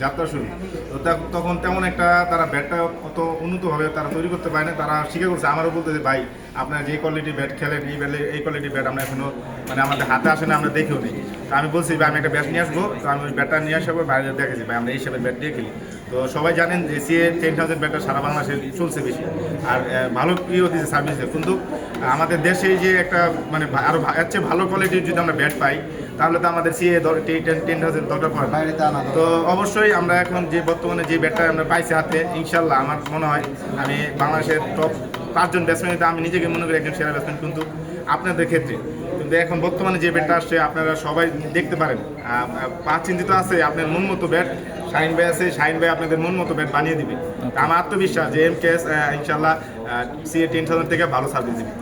যাত্রা শুরু। তো তখন তেমন একটা তারা ব্যাটটা অত উন্নতভাবে তারা তৈরি করতে পারে না। তারা স্বীকার করছে, আমারও বলতে যে ভাই আপনার যে কোয়ালিটি ব্যাট খেলেন, এই কোয়ালিটির ব্যাট আমরা এখনো মানে আমাদের হাতে আসে না, আমরা দেখেও নিই। তো আমি বলছি ভাই আমি একটা ব্যাট নিয়ে আসবো। তো আমি ওই ব্যাটটা নিয়ে আসার বাইরে দেখেছি ভাই আমরা এই হিসাবে ব্যাট দিয়ে খেলি। তো সবাই জানেন যে সিএ 10,000 ব্যাটটা সারা বাংলাদেশে চলছে বেশি, আর ভালো ইয়ে দিচ্ছে সার্ভিস। কিন্তু আমাদের দেশে যে একটা মানে আরও এর চেয়ে ভালো কোয়ালিটির যদি আমরা ব্যাট পাই, তাহলে তো আমাদের সিএ 10,000 দরকার পড়ে। তো অবশ্যই আমরা এখন যে বর্তমানে যে ব্যাটটা আমরা পাইছি হাতে, ইনশাল্লাহ আমার মনে হয় আমি বাংলাদেশের টপ 5জন ব্যাটসম্যান, আমি নিজেকে মনে করি একজন সেরা ব্যাটসম্যান। কিন্তু আপনাদের ক্ষেত্রে কিন্তু এখন বর্তমানে যে ব্যাটটা আসছে আপনারা সবাই দেখতে পারেন, 5 ইঞ্চি তো আছে, আপনার মন মতো ব্যাট শাহিন ভাই আছে, শাহিন ভাই আপনাদের মন মতো ব্যাট বানিয়ে দিবে। আমার আত্মবিশ্বাস যে এমকেএস ইনশাল্লাহ সিএ 10,000 থেকে ভালো সার্ভিস দিবে।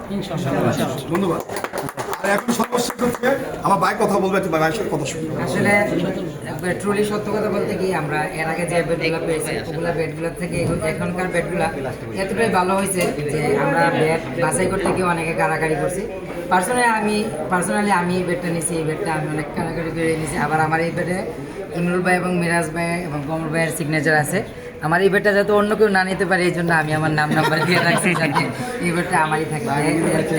ধন্যবাদ। আর এখন সর্বশেষ হচ্ছে আমার ভাই কথা বলবে, একটু ভাইয়ের সাথে কথা শুনবো। আসলে ট্রুলি সত্য কথা বলতে কি, আমরা এর আগে যে ব্যাটগুলো পেয়েছি ওগুলো ব্যাটগুলোর থেকে এখনকার ব্যাটগুলো এতটাই ভালো হয়েছে যে আমরা ব্যাট বাছাই করতে গিয়ে অনেকে কারাকারি করছি। পার্সোনালি আমি এই ব্যাটটা নিয়েছি, এই ব্যাটটা আমি অনেক কারাকারি করে নিয়েছি। আবার আমার এই ব্যাটে ইমরুল ভাই এবং মিরাজ ভাই এবং কমর ভাইয়ের সিগনেচার আছে। আমার এই ব্যাটটা যাতে অন্য কেউ না নিতে পারে, এই জন্য আমি আমার নাম্বার দিয়ে রাখছি যাতে এই ব্যাটটা আমারই থাকবে।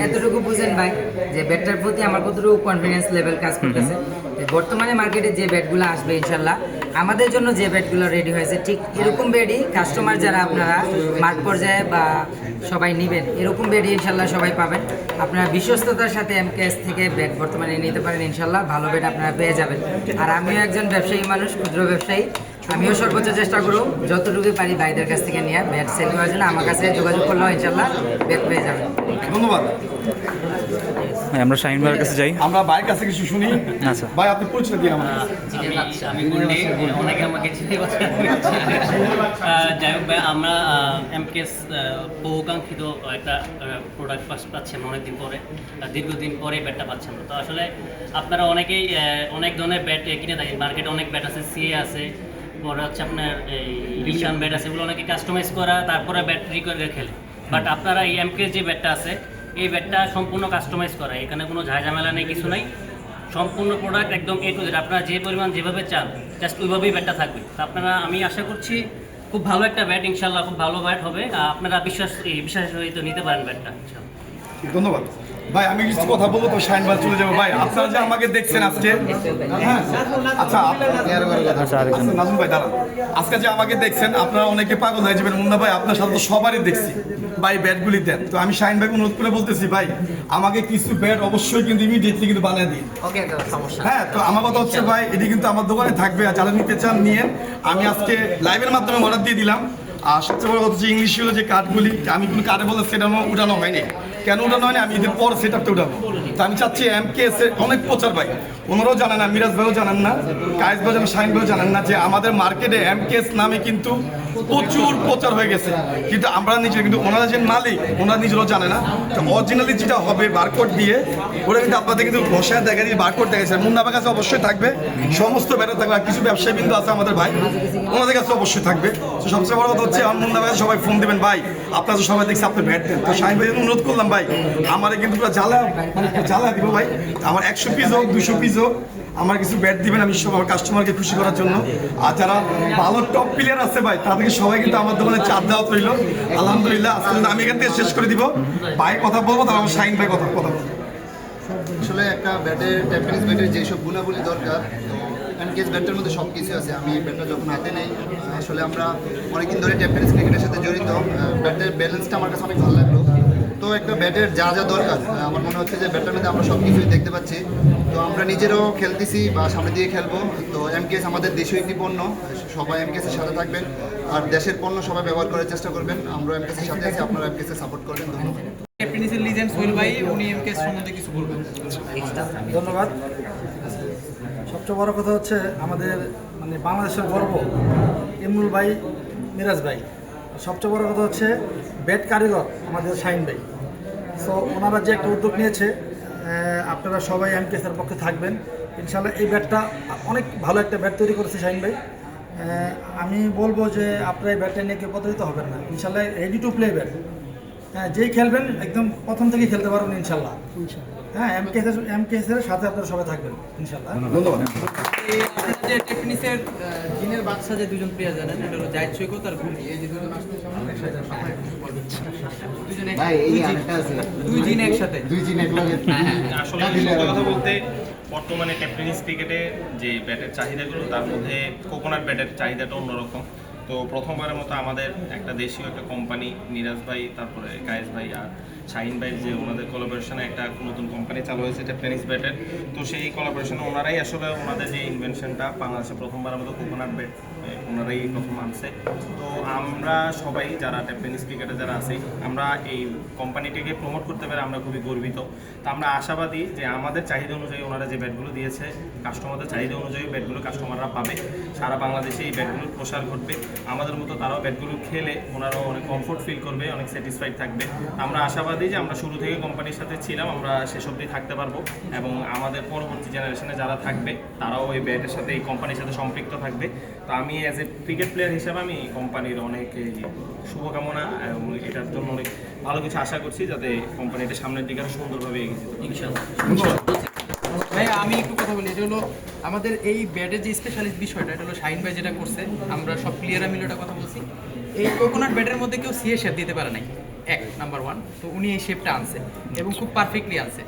এতটুকু বুঝেন ভাই যে ব্যাটটার প্রতি আমার কতটুকু কনফিডেন্স লেভেল কাজ করতেছে। বর্তমানে মার্কেটে যে ব্যাটগুলো আসবে ইনশাল্লাহ আমাদের জন্য যে ব্যাটগুলো রেডি হয়েছে, ঠিক এরকম ব্যাটই কাস্টমার যারা আপনারা মাঠ পর্যায়ে বা সবাই নেবেন, এরকম ব্যাটই ইনশাল্লাহ সবাই পাবেন। আপনারা বিশ্বস্ততার সাথে এমকেএস থেকে ব্যাট বর্তমানে নিতে পারেন, ইনশাল্লাহ ভালো ব্যাট আপনারা পেয়ে যাবেন। আর আমিও একজন ব্যবসায়ী মানুষ, ক্ষুদ্র ব্যবসায়ী, আমিও সর্বোচ্চ চেষ্টা করব যতটুকু পারি ভাইদের কাছ থেকে নিয়ে ব্যাট সেল করার জন্য। আমার কাছে যোগাযোগ করলেও ইনশাল্লাহ ব্যাট পেয়ে যাবেন। ধন্যবাদ। আমরা শাহিন ভাইয়ের কাছে যাই। আমরা ভাইয়ের কাছে কিছু শুনি। আচ্ছা ভাই আপনি পরিচয় দিন আমাদের। আমি গুন্ডি, অনেকে আমাকে চিনে বসে। যাই হোক ভাই, আমরা এমকেএস বহুকাঙ্ক্ষিত একটা প্রোডাক্ট পাচ্ছেন অনেকদিন পরে, দীর্ঘদিন পরে ব্যাটটা পাচ্ছেন। তো আসলে আপনারা অনেকেই অনেক ধরনের ব্যাট কিনে থাকেন, মার্কেটে অনেক ব্যাট আছে, সিএ আছে, পরে হচ্ছে আপনার এই ডিশান ব্যাট আছে, এগুলো অনেকে কাস্টমাইজ করা তারপরে ব্যাটারি করে খেলে। বাট আপনারা এই এমকেএস যে ব্যাটটা আছে, এই ব্যাটটা সম্পূর্ণ কাস্টমাইজ করা, এখানে কোনো ঝামেলা নেই, কিছু নাই, সম্পূর্ণ প্রোডাক্ট একদম এ টু জেড। আপনারা যে পরিমাণ যেভাবে চান জাস্ট ওইভাবেই ব্যাটটা থাকবে। তো আপনারা, আমি আশা করছি খুব ভালো একটা ব্যাট, ইনশাল্লাহ খুব ভালো ব্যাট হবে। আপনারা বিশ্বাস সহিত নিতে পারেন ব্যাটটা ইনশাল্লাহ। ধন্যবাদ ভাই। আমি কিছু কথা বলবো তো শাহিন ভাই চলে যাবো। ভাই আপনারা যে আমাকে দেখছেন আজকে, হ্যাঁ আচ্ছা নাজুম ভাই দাঁড়ান, আজকে যে আমাকে দেখছেন আপনারা অনেকে পাগল হয়ে যাবেন, মুন্না ভাই আপনার সাথে তো সবারই দেখছি ভাই ব্যাটগুলি দেন। তো আমি শাহিন ভাইকে অনুরোধ করে বলতেছি ভাই আমাকে কিছু ব্যাট অবশ্যই কিন্তু ইমিডিয়েটলি কিন্তু বানিয়ে দিন। হ্যাঁ, তো আমার কথা হচ্ছে ভাই এটি কিন্তু আমার দোকানে থাকবে, আর যারা নিতে চান নিয়েন। আমি আজকে লাইভের মাধ্যমে অর্ডার দিয়ে দিলাম। আর সবচেয়ে বড় কথা হচ্ছে ইংলিশ হলো যে কার্ডগুলি আমি কোনো কার্ডে বলে সেটা উঠানো হয়নি। কেন উঠানো হয়নি, আমি এদের পর সেট আপটা উঠাবো। তো আমি চাচ্ছি এমকেএস এর অনেক প্রচার ভাই, ওনারাও জানেন না, মিরাজ ভাইও জানেন না, কায়েস ভাই জানেন, শাহিন ভাইও জানেন না যে আমাদের মার্কেটে এমকেএস নামে কিন্তু প্রচুর প্রচার হয়ে গেছে। কিন্তু আমরা নিজে কিন্তু ওনারা যে মালিক ওনারা নিজেরাও জানে না। তো অরিজিনালি যেটা হবে বারকোড দিয়ে ওরা কিন্তু আপনাদের কিন্তু ঘষায় দেখা দিয়ে বারকোড দেখাচ্ছে। মুন্না ভাইয়ের কাছে অবশ্যই থাকবে, সমস্ত ব্যাটার থাকবে। আর কিছু ব্যবসায়ী কিন্তু আছে আমাদের ভাই, ওনাদের কাছে অবশ্যই থাকবে। তো সবচেয়ে বড় কথা হচ্ছে আমার মুন্না ভাই সবাই ফোন দিবেন ভাই, আপনারা তো সবাই দেখছি আপনি ব্যাট দেন। তো শাহিন ভাই অনুরোধ করলাম ভাই আমার কিন্তু পুরো জ্বালা দিব ভাই, আমার 100 পিস হোক 200 পিস হোক আমার কিছু ব্যাট দিবেন, আমি সব আমার কাস্টমারকে খুশি করার জন্য। আর যারা ভালো টপ প্লেয়ার আছে ভাই তাদেরকে সবাই কিন্তু আমার দোকানে চাপ দেওয়া রইল। আলহামদুলিল্লাহ আজকে আমি এখান থেকে শেষ করে দিব। ভাই কথা বলবো, তারপর আমার শাহিন ভাই কথা বলবো। আসলে একটা ব্যাটের ট্যাপটেনিস ব্যাটের যেসব গুণাবলী দরকার, তো এমকেএস ব্যাটের মধ্যে সব কিছু আছে। আমি এই ব্যাটটা যখন হাতে নেই, আসলে আমরা অনেকদিন ধরে ট্যাপটেনিস ক্রিকেটের সাথে জড়িত, ব্যাটের ব্যালেন্সটা আমার কাছে অনেক ভালো লাগলো। তো একটা ব্যাটের যা যা দরকার আমার মনে হচ্ছে যে ব্যাটের মধ্যে আমরা সব কিছুই দেখতে পাচ্ছি। তো আমরা নিজেরাও খেলতেছি বা সামনে দিয়ে খেলবো। তো এমকেএস আমাদের দেশীয় একটি পণ্য, সবাই এমকেএসের সাথে থাকবেন আর দেশের পণ্য সবাই ব্যবহার করার চেষ্টা করবেন। আমরা এমকেএসের সাথে আছি, আপনারা এমকেএসকে সাপোর্ট করবেন। ধন্যবাদ। ট্যাপটেনিসের লিজেন্ড সোহেল ভাই, উনি এমকেএস সম্বন্ধে কিছু বলবেন। ধন্যবাদ। সবচেয়ে বড় কথা হচ্ছে আমাদের মানে বাংলাদেশের গর্ব ইমরুল ভাই, মিরাজ ভাই। সবচেয়ে বড় কথা হচ্ছে ব্যাট কারিগর আমাদের শাহিন ভাই। সো ওনারা যে একটা উদ্যোগ নিয়েছে, আপনারা সবাই এমকেএসের পক্ষে থাকবেন ইনশাআল্লাহ। এই ব্যাটটা অনেক ভালো একটা ব্যাট তৈরি করেছে শাহিন ভাই। আমি বলবো যে আপনারা এই ব্যাটটা নিয়ে কেউ প্রতারিত হবেন না, ইনশাআল্লাহ রেডি টু প্লে ব্যাট। হ্যাঁ, যেই খেলবেন একদম প্রথম থেকে খেলতে পারবেন ইনশাআল্লাহ। হ্যাঁ, এমকেএসের সাথে আপনারা সবাই থাকবেন ইনশাআল্লাহ। ধন্যবাদ। যে ট্যাপটেনিসের জিনের বাদশা যে দুজন প্লেয়ার জানেন, এটা হলো জাহিদ সৈকত আর গুলি। এই যে দুজন আসলে দুই জিন একসাথে। আসলে সত্যি কথা বলতে বর্তমানে ট্যাপটেনিস ক্রিকেটে যে ব্যাটের চাহিদাগুলো তার মধ্যে কোকোনাট ব্যাটের চাহিদাটা অন্যরকম। তো প্রথমবারের মতো আমাদের একটা দেশীয় একটা কোম্পানি, মিরাজ ভাই, তারপরে কায়েস ভাই আর শাহিন ভাই, যে ওনাদের কোলাবোরেশনে একটা নতুন কোম্পানি চালু হয়েছে ট্যাপটেনিস ব্যাটের। তো সেই কোলাবোরেশনে ওনারাই আসলে ওনাদের যে ইনভেনশনটা বাংলাদেশে প্রথমবারের মতো কোকোনাট ব্যাট ওনারাই প্রথম আনছে। তো আমরা সবাই যারা ট্যাপটেনিস ক্রিকেটে যারা আছি, আমরা এই কোম্পানিটিকে প্রমোট করতে পেরে আমরা খুবই গর্বিত। তো আমরা আশাবাদী যে আমাদের চাহিদা অনুযায়ী ওনারা যে ব্যাটগুলো দিয়েছে, কাস্টমারদের চাহিদা অনুযায়ী ব্যাটগুলো কাস্টমাররা পাবে, সারা বাংলাদেশে এই ব্যাটগুলোর প্রসার ঘটবে। আমাদের মতো তারাও ব্যাটগুলো খেলে ওনারাও অনেক কমফোর্ট ফিল করবে, অনেক স্যাটিসফাইড থাকবে। আমরা আশাবাদী যে আমরা শুরু থেকে কোম্পানির সাথে ছিলাম, আমরা শেষ অবধি থাকতে পারবো এবং আমাদের পরবর্তী জেনারেশনে যারা থাকবে তারাও এই ব্যাটের সাথে, এই কোম্পানির সাথে সম্পৃক্ত থাকবে। তো আমি অ্যাজ এ ক্রিকেট প্লেয়ার হিসেবে আমি কোম্পানির অনেক শুভকামনা এবং এটার জন্য অনেক ভালো কিছু আশা করছি, যাতে কোম্পানিটা সামনের দিকে আরও সুন্দরভাবে এগিয়ে যেতে পারে ইনশাআল্লাহ। ভাই আমি একটু কথা বলি, এটা হলো আমাদের এই ব্যাটের যে স্পেশালিস্ট বিষয়টা, এটা হলো শাহিন ভাই যেটা করছে, আমরা সব প্লেয়াররা মিলে একটা কথা বলছি। এই কোকোনাট ব্যাটের মধ্যে কেউ সিএ শেপ দিতে পারে নাই, নাম্বার 1। তো উনি এই শেপটা আনছে এবং খুব পারফেক্টলি আনছে।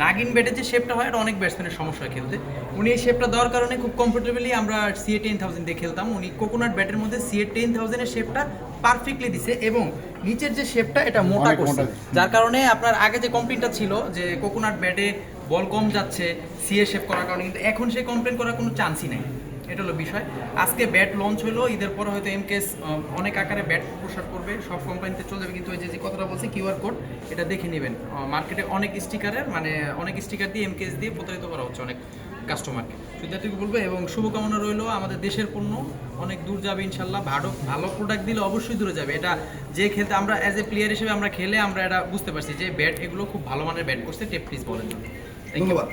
নাগিন ব্যাটের যে শেপটা হয়, এটা অনেক ব্যাটসম্যানের সমস্যা হয় খেলতে। উনি এই শেপটা দেওয়ার কারণে খুব কমফোর্টেবলি আমরা সিএ 10,000 দিয়ে খেলতাম। উনি কোকোনাট ব্যাটের মধ্যে সিএ 10,000 এর শেপটা পারফেক্টলি দিছে এবং নিচের যে শেপটা এটা মোটা করছে, যার কারণে আপনার আগে যে কমপ্লেনটা ছিল যে কোকোনাট ব্যাটে বল কম যাচ্ছে সিএ শেপ করার কারণে, কিন্তু এখন সেই কমপ্লেন করার কোনো চান্সই নেই। এটা হলো বিষয়। আজকে ব্যাট লঞ্চ হলো, ঈদের পরে হয়তো এমকেএস অনেক আকারে ব্যাট প্রসার করবে, সব কোম্পানিতে চলে যাবে, কিন্তু ওই যে কথাটা বলছি কিউআর কোড, এটা দেখে নেবেন। মার্কেটে অনেক স্টিকার দিয়ে এমকেএস দিয়ে প্রতারিত করা হচ্ছে অনেক কাস্টমারকে, শুধু এটুকু বলবো। এবং শুভকামনা রইলো, আমাদের দেশের পণ্য অনেক দূর যাবে ইনশাল্লাহ। ভালো প্রোডাক্ট দিলে অবশ্যই দূরে যাবে। এটা যে খেলতে আমরা অ্যাজ এ প্লেয়ার হিসেবে আমরা খেলে আমরা এটা বুঝতে পারছি যে ব্যাট এগুলো খুব ভালো মানের ব্যাট করছে টেপনিস বলেন। ধন্যবাদ।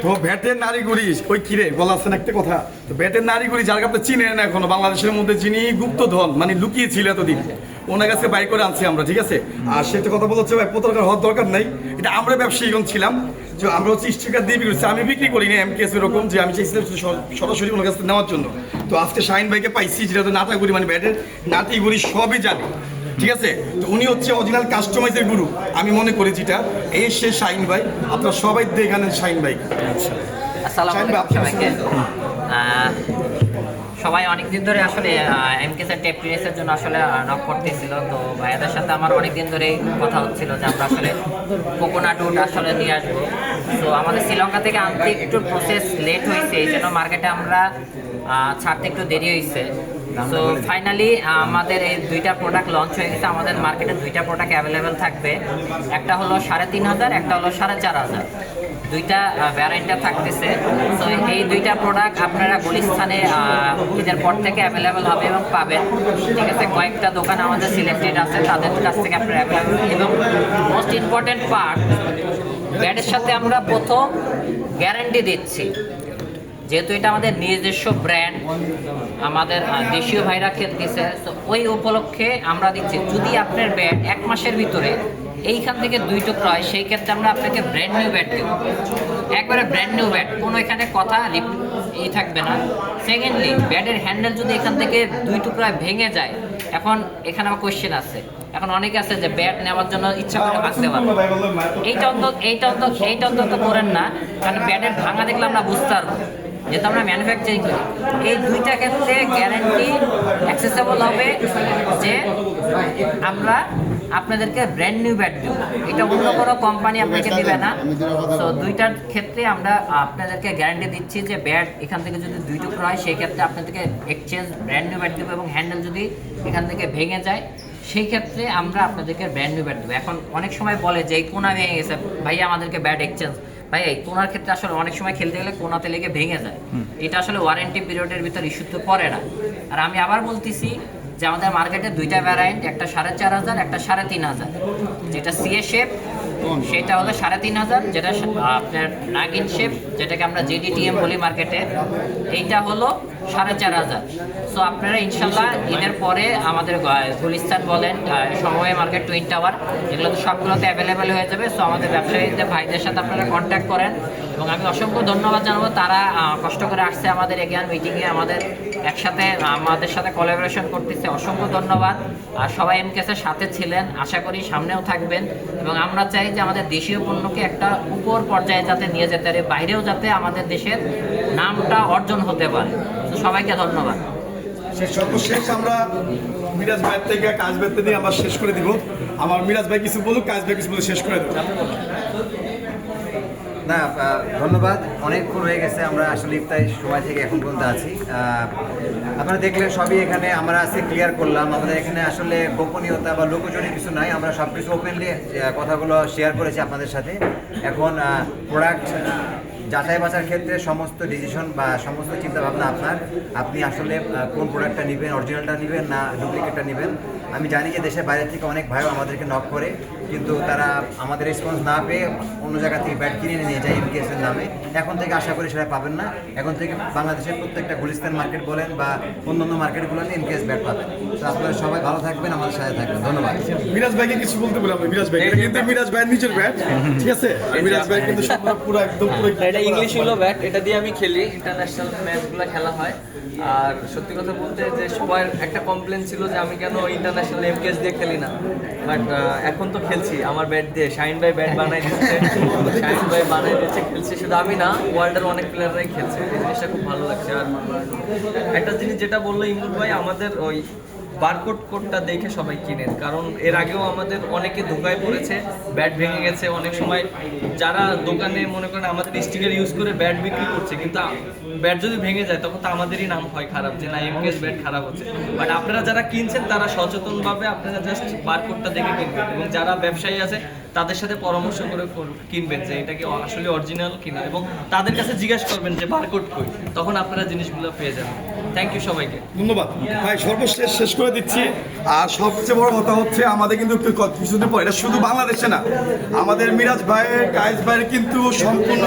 তো ব্যাটের নারীগুড়ি ওই কিরে বলা আছে না একটা কথা, তো ব্যাটের নারীগুড়ি যার কাছে চিনেন না এখনো বাংলাদেশের মধ্যে, যিনি গুপ্তধন মানে লুকিয়ে ছিল এতদিন, ওনার কাছে বাই করে আনছি আমরা, ঠিক আছে। আর সেটা কথা বলছে ভাই প্রতারণা হওয়ার দরকার নাই, এটা আমরা ব্যবসায়ীগণ ছিলাম যে আমরা হচ্ছে স্টিকার দিয়ে বিক্রি করছি। আমি বিক্রি করি না এমকেএস এরকম যে আমি চাইছিলাম সরাসরি ওনার কাছ থেকে নেওয়ার জন্য। তো আজকে শাহিন ভাইকে পাইছি, যেটা তো নাটাগুড়ি মানে ব্যাটের নাতিগুড়ি সবই জানে, ঠিক আছে। তো উনি হচ্ছে অরিজিনাল কাস্টমাইজের গুরু আমি মনে করি, যেটা এই সে শাহিন ভাই। আপনারা সবাই দেখানেন শাহিন ভাই। আসসালামু আলাইকুম সবাইকে। সবাই অনেকদিন ধরে আসলে এমকেএসের টেপনিসের জন্য আসলে নক করতেছিল, তো ভাইয়াদের সাথে আমার অনেকদিন ধরেই কথা হচ্ছিল যে আমরা আসলে কোকোনাট উড আসলে নিয়ে আসবো। তো আমাদের শ্রীলঙ্কা থেকে আনতে একটু প্রসেস লেট হয়েছে, এই জন্য মার্কেটে আমরা ছাড়তে একটু দেরি হয়েছে। তো ফাইনালি আমাদের এই দুইটা প্রোডাক্ট লঞ্চ হয়ে গেছে। আমাদের মার্কেটে দুইটা প্রোডাক্ট অ্যাভেলেবেল থাকবে, একটা হলো 3500, একটা হলো 4500, দুইটা ভ্যারাইন্টটা থাকতেছে। তো এই দুইটা প্রোডাক্ট আপনারা গুলিস্তানে ঈদের পর থেকে অ্যাভেলেবেল হবে এবং পাবেন, ঠিক আছে। কয়েকটা দোকান আমাদের সিলেক্টেড আছে, তাদের কাছ থেকে আপনারা অ্যাভেলেবেল। এবং মোস্ট ইম্পর্টেন্ট পার্ট, ব্যাটের সাথে আমরা প্রথম গ্যারান্টি দিচ্ছি, যেহেতু এটা আমাদের নিজস্ব ব্র্যান্ড, আমাদের দেশীয় ভাইরা খেলতেছে। তো ওই উপলক্ষে আমরা দিচ্ছি, যদি আপনার ব্যাট 1 মাসের ভিতরে এইখান থেকে 2 টুকরা হয়, সেই ক্ষেত্রে আমরা আপনাকে ব্র্যান্ড নিউ ব্যাট দেবো, একবারে ব্র্যান্ড নিউ ব্যাট, কোনো এখানে কথা থাকবে না। সেকেন্ডলি, ব্যাটের হ্যান্ডেল যদি এখান থেকে 2 টুকরা ভেঙে যায়, এখন এখানে আমার কোয়েশ্চেন আছে, এখন অনেকে আছে যে ব্যাট নেওয়ার জন্য ইচ্ছা করে ভাঙতে পারবে, এইটা অন্তত করেন না, কারণ ব্যাটের ভাঙা দেখলে আমরা বুঝতে পারবো, যেহেতু আমরা ম্যানুফ্যাকচারিং করি। এই দুইটা ক্ষেত্রে গ্যারান্টি অ্যাক্সেসেবল হবে যে আমরা আপনাদেরকে ব্র্যান্ড নিউ ব্যাট দেবো, এটা অন্য কোনো কোম্পানি আপনাকে দেবে না। তো দুইটার ক্ষেত্রে আমরা আপনাদেরকে গ্যারান্টি দিচ্ছি যে ব্যাট এখান থেকে যদি 2 টুকরো হয়, সেই ক্ষেত্রে আপনাদেরকে এক্সচেঞ্জ ব্র্যান্ড নিউ ব্যাট দেবো, এবং হ্যান্ডেল যদি এখান থেকে ভেঙে যায় সেই ক্ষেত্রে আমরা আপনাদেরকে ব্র্যান্ড নিউ ব্যাট দেবো। এখন অনেক সময় বলে যে এই কোনা ভেঙে গেছে ভাই, আমাদেরকে ব্যাট এক্সচেঞ্জ। ভাই, এই কোনার ক্ষেত্রে আসলে অনেক সময় খেলতে গেলে কোনাতে লেগে ভেঙে যায়, এটা আসলে ওয়ারেন্টি পিরিয়ডের ভিতর ইস্যুতে পড়ে না। আর আমি আবার বলতেছি যে আমাদের মার্কেটে দুইটা ভ্যারাইন্ট, একটা 4500, একটা 3500। যেটা সিএ শেপ সেটা হলো 3500, যেটা আপনার নাগিন শেপ যেটাকে আমরা জেডিটিএম বলি মার্কেটে, এইটা হলো 4500। সো আপনারা ইনশাল্লাহ ঈদের পরে আমাদের গুলিস্তান বলেন, সময় মার্কেট, টুইন টাওয়ার, এগুলো তো সবগুলোতে অ্যাভেলেবেল হয়ে যাবে। সো আমাদের ব্যবসায়ীদের ভাইদের সাথে আপনারা কন্ট্যাক্ট করেন, এবং আমি অসংখ্য ধন্যবাদ জানাবো, তারা কষ্ট করে আসছে আমাদের এগিয়ান মিটিংয়ে, আমাদের একসাথে আমাদের সাথে কোলাবোরেশন করতেছে, অসংখ্য ধন্যবাদ। আর সবাই এমকেএসের সাথে ছিলেন, আশা করি সামনেও থাকবেন, এবং আমরা চাই যে আমাদের দেশীয় পণ্যকে একটা উপর পর্যায়ে যাতে নিয়ে যেতে পারে, বাইরেও যাতে আমাদের দেশের নামটা অর্জন হতে পারে। তো সবাইকে ধন্যবাদ। সর্বশেষ আমরা মিরাজ ভাইয়ের থেকে কাজ বেরতে দিয়ে আমরা শেষ করে দিব। আমার মিরাজ ভাই কিছু বলুক, কাজ ভাই কিছু বলে শেষ করে দেবো। না, ধন্যবাদ, অনেকক্ষণ হয়ে গেছে, আমরা আসলে ইফতার সময় থেকে এখন পর্যন্ত আছি। আপনারা দেখলেন সবই এখানে আমরা আজকে ক্লিয়ার করলাম, আমাদের এখানে আসলে গোপনীয়তা বা লোকচুরি কিছু নাই, আমরা সব কিছু ওপেনলি কথাগুলো শেয়ার করেছি আপনাদের সাথে। এখন প্রোডাক্ট যাচাই বাছার ক্ষেত্রে সমস্ত ডিসিশন বা সমস্ত চিন্তাভাবনা আপনার, আপনি আসলে কোন প্রোডাক্টটা নেবেন, অরিজিনালটা নেবেন না ডুপ্লিকেটটা নেবেন। আমি জানি যে দেশের বাইরে থেকে অনেক ভাইও আমাদেরকে নক করে, কিন্তু তারা আমাদের রেসপন্স না পেয়ে অন্য জায়গা থেকে ব্যাট কিনে নিয়ে যায় এমকেএসের নামে। এখন থেকে আশা করি সেটা পাবেন না, এখন থেকে বাংলাদেশের প্রত্যেকটা গুলিস্তান মার্কেট বলেন বা অন্যান্য মার্কেটগুলোতে এমকেএস ব্যাট পাবেন। তো আপনারা সবাই ভালো থাকবেন, আমাদের সাথে থাকবেন, ধন্যবাদ। মিরাজ ভাইকে কিছু বলতে বললাম, মিরাজ ভাই, এটা কিন্তু মিরাজ ভাইয়ের নিজের ব্যাট, ঠিক আছে। আর মিরাজ ভাই কিন্তু পুরো একদম পুরো, এটা ইংলিশ হলো ব্যাট, এটা দিয়ে আমি খেলি, ইন্টারন্যাশনাল ম্যাচগুলো খেলা হয়। আর সত্যি কথা বলতে যে সবার একটা কমপ্লেন ছিল যে আমি কেন ইন্টারন্যাশনাল এমকেএস দিয়ে খেলি না, বাট এখন তো খেলছি আমার ব্যাট দিয়ে। শাহিন ভাই ব্যাট বানাই দিচ্ছে, শাহিন ভাই বানাই দিচ্ছে, খেলছি। শুধু আমি না, ওয়ার্ল্ডের অনেক প্লেয়াররাই খেলছে, এই জিনিসটা খুব ভালো লাগছে। আর একটা জিনিস যেটা বললো ইমরুল ভাই, আমাদের ওই বারকোড কোডটা দেখে সবাই কিনেন, কারণ এর আগেও আমাদের অনেকে ধোকায় পড়েছে, ব্যাট ভেঙে গেছে। অনেক সময় যারা দোকানে মনে করেন আমাদের স্টিকার ইউজ করে ব্যাট বিক্রি করছে, কিন্তু ব্যাট যদি ভেঙে যায় তখন তো আমাদেরই নাম হয় খারাপ, যে না এমকেএস ব্যাট খারাপ হচ্ছে। বাট আপনারা যারা কিনছেন তারা সচেতনভাবে আপনারা জাস্ট বারকোডটা দেখে কিনবেন, এবং যারা ব্যবসায়ী আছে তাদের সাথে পরামর্শ করে কিনবেন যে এটা কি আসলে অরিজিনাল কিনা, এবং তাদের কাছে জিজ্ঞাসা করবেন যে বারকোড কই, তখন আপনারা জিনিসগুলো পেয়ে যাবেন। থ্যাংক ইউ সবাইকে। ধন্যবাদ ভাই, সর্বশেষ শেষ করে দিচ্ছি। আর সবচেয়ে বড় কথা হচ্ছে আমাদের কিন্তু কিছুদিন পর, এটা শুধু বাংলাদেশে না, আমাদের মিরাজ ভাইয়ের, কায়েস ভাইয়ের কিন্তু সম্পূর্ণ,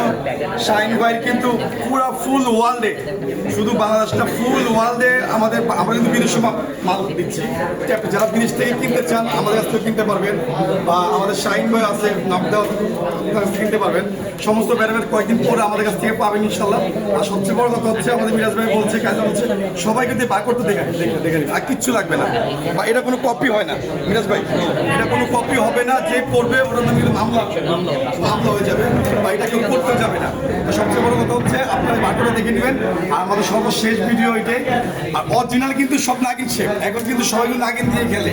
শাহিন ভাইয়ের কিন্তু পুরো ফুল ওয়ার্ল্ডে, শুধু বাংলাদেশ না ফুল ওয়ার্ল্ডে আমরা কিন্তু বিদেশি মাল দিচ্ছি। যারা বিদেশ থেকে কিনতে চান আমাদের কাছ থেকে কিনতে পারবেন, বা আমাদের শাহিন ভাই আছে নাম দেওয়া কিনতে পারবেন। সমস্ত ব্যাটার কয়েকদিন পরে আমাদের কাছ থেকে পাবেন ইনশাল্লাহ। আর সবচেয়ে বড় কথা হচ্ছে আমাদের মিরাজ ভাই বলছে, কাজ বলছে সবাই কিন্তু বার করতে দেখে নিন, আর কিচ্ছু লাগবে না, বা এটা কোনো কপি হয় না মিরাজ ভাই, এটা কোনো কপি হবে না। যে করবে ওটার নামে কিন্তু মামলা হয়ে যাবে, বা এটা কেউ করতেও যাবে না। তো সবচেয়ে বড় কথা হচ্ছে আপনারা বার করে দেখে নেবেন। আর আমাদের সর্বশেষ ভিডিও এটাই। আর অরিজিনাল কিন্তু সব নাগিন শেপ, এখন কিন্তু সবাই কিন্তু নাগিন দিয়ে খেলে,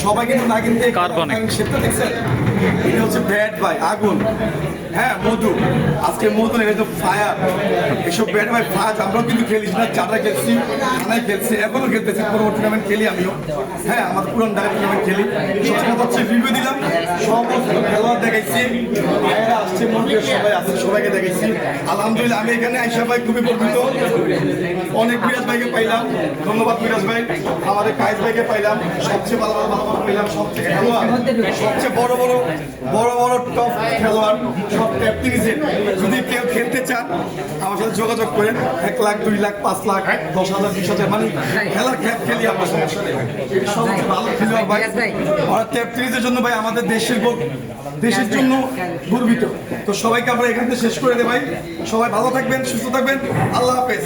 সবাই কিন্তু নাগিন দিয়ে শেপটা দেখছেন। এটা হচ্ছে ব্যাট ভাই আগুন, হ্যাঁ মধু, আজকে মধু এটা তো ফায়ার, এসব ব্যাট ভাই ফায়ার। আমরাও কিন্তু খেলি না, চাটা খেলছি, থানায় খেলছি, এখনো খেলতেছি, পরবর্তী টুর্নামেন্ট খেলি আমিও, হ্যাঁ আমার পুরান ঢাকা টুর্নামেন্ট খেলি। সবচেয়ে কথা হচ্ছে রিভিউ দিলাম, সমস্ত খেলোয়াড় দেখাইছি, ভাইয়েরা আসছে, মন্দির সবাই আসছে, সবাইকে দেখাইছি। আলহামদুলিল্লাহ আমি এখানে আইসা ভাই খুবই গর্বিত, অনেক মিরাজ ভাইকে পাইলাম, ধন্যবাদ মিরাজ ভাই। আমাদের কায়েস ভাইকে পাইলাম, সবচেয়ে ভালো পাইলাম, সবচেয়ে খেলোয়াড়, সবচেয়ে বড় বড় টপ খেলোয়াড়, সব ক্যাপ্টেনিজের। যদি কেউ খেলতে চান আমার সাথে যোগাযোগ করেন, 1 লাখ 2 লাখ 5 লাখ 10,000 20,000, মানে খেলার খেলি আমরা, সমস্যা নেই। সবচেয়ে ভালো খেলোয়াড় ভাই, আর ক্যাপ্টেনিজের জন্য ভাই আমাদের দেশের জন্য গর্বিত। তো সবাইকে আমরা এখান থেকে শেষ করে দেই ভাই, সবাই ভালো থাকবেন, সুস্থ থাকবেন, আল্লাহ হাফেজ।